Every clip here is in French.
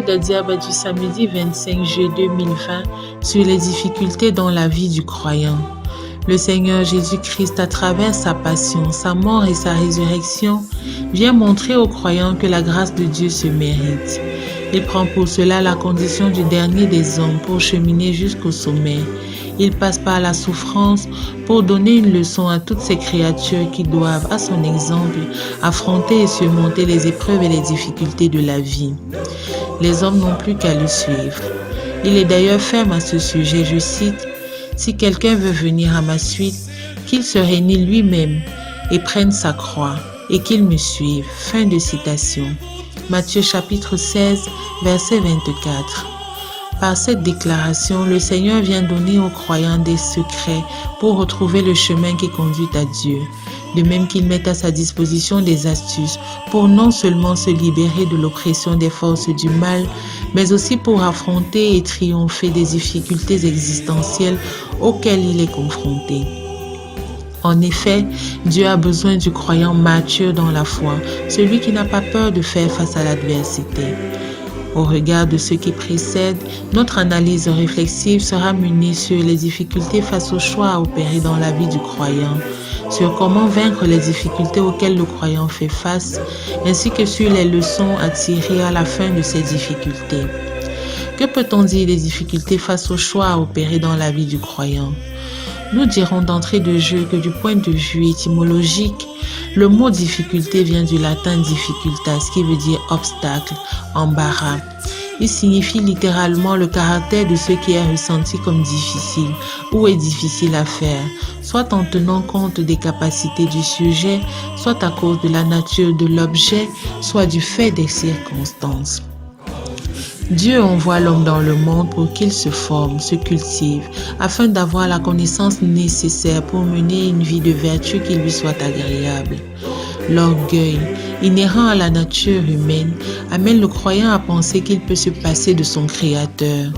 des diables du samedi 25 juillet 2020 sur les difficultés dans la vie du croyant. Le Seigneur Jésus-Christ, à travers sa passion, sa mort et sa résurrection, vient montrer aux croyants que la grâce de Dieu se mérite. Il prend pour cela la condition du dernier des hommes pour cheminer jusqu'au sommet. Il passe par la souffrance pour donner une leçon à toutes ces créatures qui doivent, à son exemple, affronter et surmonter les épreuves et les difficultés de la vie. Les hommes n'ont plus qu'à le suivre. Il est d'ailleurs ferme à ce sujet, je cite, « Si quelqu'un veut venir à ma suite, qu'il se réunisse lui-même et prenne sa croix et qu'il me suive. » Fin de citation. Matthieu chapitre 16, verset 24. Par cette déclaration, le Seigneur vient donner aux croyants des secrets pour retrouver le chemin qui conduit à Dieu. De même qu'il met à sa disposition des astuces pour non seulement se libérer de l'oppression des forces du mal, mais aussi pour affronter et triompher des difficultés existentielles auxquelles il est confronté. En effet, Dieu a besoin du croyant mature dans la foi, celui qui n'a pas peur de faire face à l'adversité. Au regard de ce qui précède, notre analyse réflexive sera menée sur les difficultés face aux choix à opérer dans la vie du croyant, sur comment vaincre les difficultés auxquelles le croyant fait face, ainsi que sur les leçons à tirer à la fin de ces difficultés. Que peut-on dire des difficultés face aux choix à opérer dans la vie du croyant? Nous dirons d'entrée de jeu que du point de vue étymologique, le mot difficulté vient du latin difficultas, qui veut dire obstacle, embarras. Il signifie littéralement le caractère de ce qui est ressenti comme difficile ou est difficile à faire, soit en tenant compte des capacités du sujet, soit à cause de la nature de l'objet, soit du fait des circonstances. Dieu envoie l'homme dans le monde pour qu'il se forme, se cultive, afin d'avoir la connaissance nécessaire pour mener une vie de vertu qui lui soit agréable. L'orgueil, inhérent à la nature humaine, amène le croyant à penser qu'il peut se passer de son Créateur.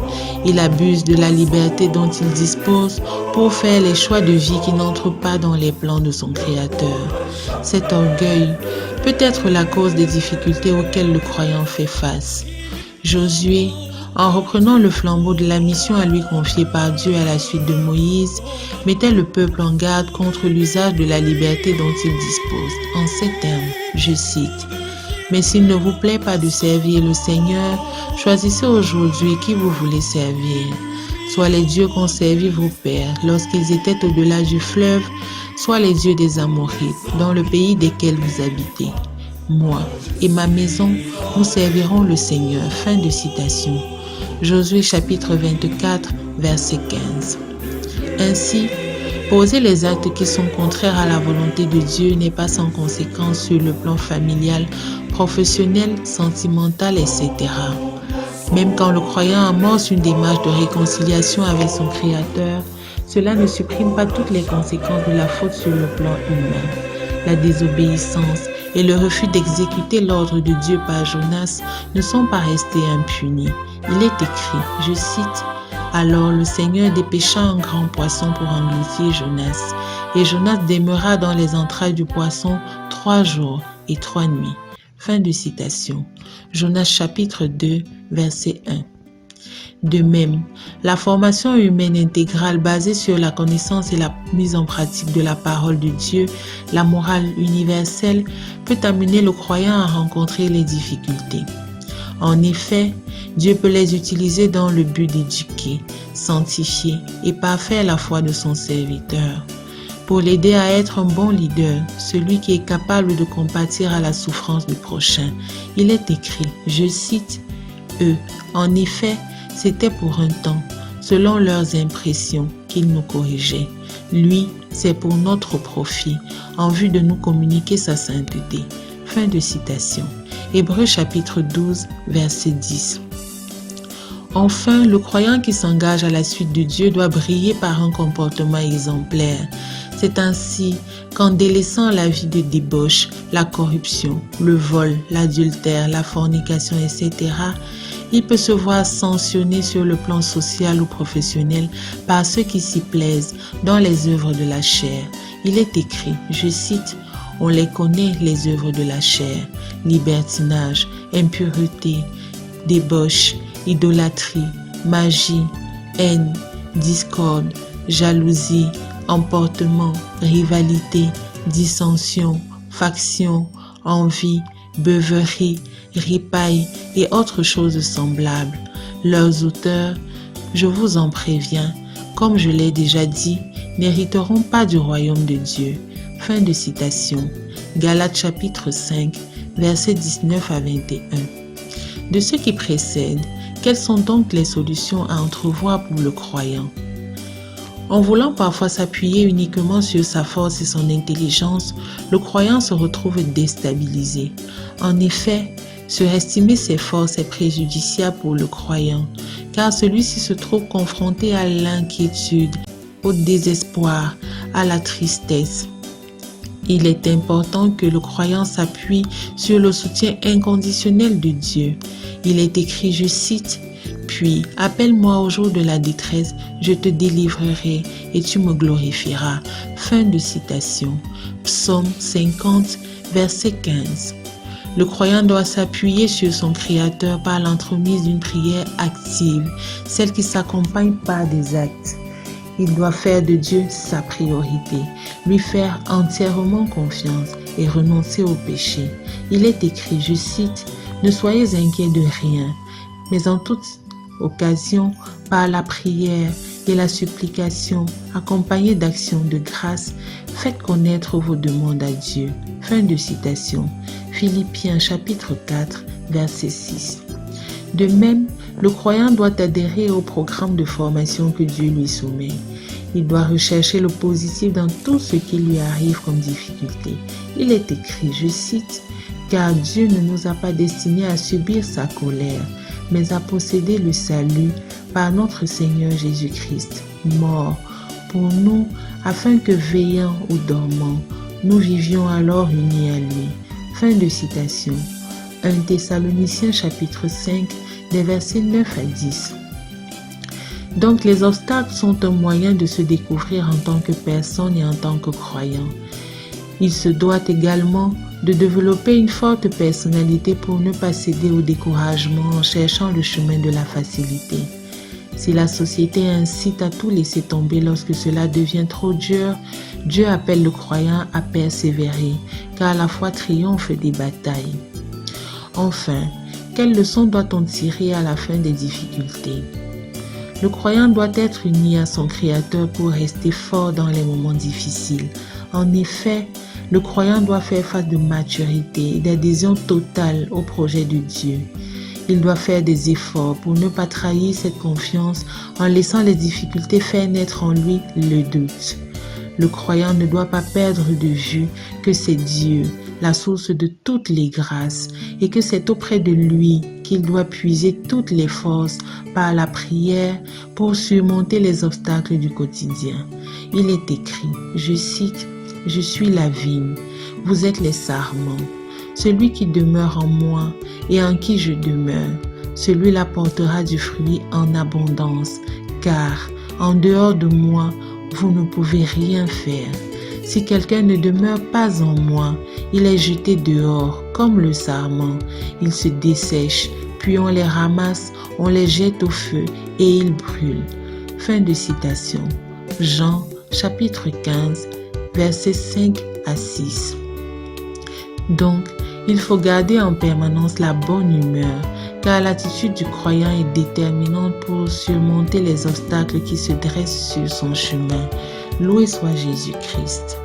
Il abuse de la liberté dont il dispose pour faire les choix de vie qui n'entrent pas dans les plans de son Créateur. Cet orgueil peut être la cause des difficultés auxquelles le croyant fait face. Josué, en reprenant le flambeau de la mission à lui confiée par Dieu à la suite de Moïse, mettait le peuple en garde contre l'usage de la liberté dont il dispose. En ces termes, je cite, « Mais s'il ne vous plaît pas de servir le Seigneur, choisissez aujourd'hui qui vous voulez servir. Soit les dieux qu'ont servi vos pères lorsqu'ils étaient au-delà du fleuve, soit les dieux des Amorites, dans le pays desquels vous habitez. Moi et ma maison, nous servirons le Seigneur. » Fin de citation. Josué chapitre 24, verset 15. Ainsi, poser les actes qui sont contraires à la volonté de Dieu n'est pas sans conséquence sur le plan familial, professionnel, sentimental, etc. Même quand le croyant amorce une démarche de réconciliation avec son Créateur, cela ne supprime pas toutes les conséquences de la faute sur le plan humain. La désobéissance et le refus d'exécuter l'ordre de Dieu par Jonas ne sont pas restés impunis. Il est écrit, je cite, « Alors le Seigneur dépêcha un grand poisson pour engloutir Jonas, et Jonas demeura dans les entrailles du poisson 3 jours et 3 nuits. » Fin de citation. Jonas chapitre 2, verset 1. De même, la formation humaine intégrale basée sur la connaissance et la mise en pratique de la parole de Dieu, la morale universelle, peut amener le croyant à rencontrer les difficultés. En effet, Dieu peut les utiliser dans le but d'éduquer, sanctifier et parfaire la foi de son serviteur. Pour l'aider à être un bon leader, celui qui est capable de compatir à la souffrance du prochain, il est écrit, je cite, « Eux, en effet, c'était pour un temps, selon leurs impressions, qu'il nous corrigeait. Lui, c'est pour notre profit, en vue de nous communiquer sa sainteté. » Fin de citation. Hébreux chapitre 12, verset 10. Enfin, le croyant qui s'engage à la suite de Dieu doit briller par un comportement exemplaire. C'est ainsi qu'en délaissant la vie de débauche, la corruption, le vol, l'adultère, la fornication, etc., il peut se voir sanctionné sur le plan social ou professionnel par ceux qui s'y plaisent dans les œuvres de la chair. Il est écrit, je cite, « On les connaît, les œuvres de la chair, libertinage, impureté, débauche, idolâtrie, magie, haine, discorde, jalousie, emportement, rivalité, dissension, faction, envie, beuverie, ripaille et autres choses semblables. Leurs auteurs, je vous en préviens, comme je l'ai déjà dit, n'hériteront pas du royaume de Dieu. Fin de citation. Galates chapitre 5, versets 19 à 21. De ce qui précède, quelles sont donc les solutions à entrevoir pour le croyant? En voulant parfois s'appuyer uniquement sur sa force et son intelligence, le croyant se retrouve déstabilisé. En effet, surestimer ses forces est préjudiciable pour le croyant, car celui-ci se trouve confronté à l'inquiétude, au désespoir, à la tristesse. Il est important que le croyant s'appuie sur le soutien inconditionnel de Dieu. Il est écrit, je cite, « Puis, appelle-moi au jour de la détresse, je te délivrerai et tu me glorifieras. » Fin de citation. Psaume 50, verset 15. Le croyant doit s'appuyer sur son Créateur par l'entremise d'une prière active, celle qui s'accompagne par des actes. Il doit faire de Dieu sa priorité, lui faire entièrement confiance et renoncer au péché. Il est écrit, je cite, « Ne soyez inquiets de rien, mais en toute occasion, par la prière et la supplication, accompagnées d'actions de grâce, faites connaître vos demandes à Dieu. » Fin de citation. Philippiens chapitre 4, verset 6. De même, le croyant doit adhérer au programme de formation que Dieu lui soumet. Il doit rechercher le positif dans tout ce qui lui arrive comme difficulté. Il est écrit, je cite, « Car Dieu ne nous a pas destinés à subir sa colère, mais à posséder le salut par notre Seigneur Jésus-Christ, mort pour nous, afin que veillant ou dormant, nous vivions alors unis à lui. » Fin de citation. 1 Thessaloniciens chapitre 5, des versets 9 à 10. Donc les obstacles sont un moyen de se découvrir en tant que personne et en tant que croyant. Il se doit également de développer une forte personnalité pour ne pas céder au découragement en cherchant le chemin de la facilité. Si la société incite à tout laisser tomber lorsque cela devient trop dur, Dieu appelle le croyant à persévérer, car la foi triomphe des batailles. Enfin, quelle leçon doit-on tirer à la fin des difficultés? Le croyant doit être uni à son Créateur pour rester fort dans les moments difficiles. En effet, le croyant doit faire face de maturité et d'adhésion totale au projet de Dieu. Il doit faire des efforts pour ne pas trahir cette confiance en laissant les difficultés faire naître en lui le doute. Le croyant ne doit pas perdre de vue que c'est Dieu, la source de toutes les grâces, et que c'est auprès de lui qu'il doit puiser toutes les forces par la prière pour surmonter les obstacles du quotidien. Il est écrit, je cite, « Je suis la vigne, vous êtes les sarments. Celui qui demeure en moi et en qui je demeure, celui-là portera du fruit en abondance, car en dehors de moi, vous ne pouvez rien faire. Si quelqu'un ne demeure pas en moi, il est jeté dehors comme le sarment. Il se dessèche, puis on les ramasse, on les jette au feu et ils brûlent. » Fin de citation. Jean chapitre 15, versets 5 à 6. Donc, il faut garder en permanence la bonne humeur, car l'attitude du croyant est déterminante pour surmonter les obstacles qui se dressent sur son chemin. Loué soit Jésus-Christ.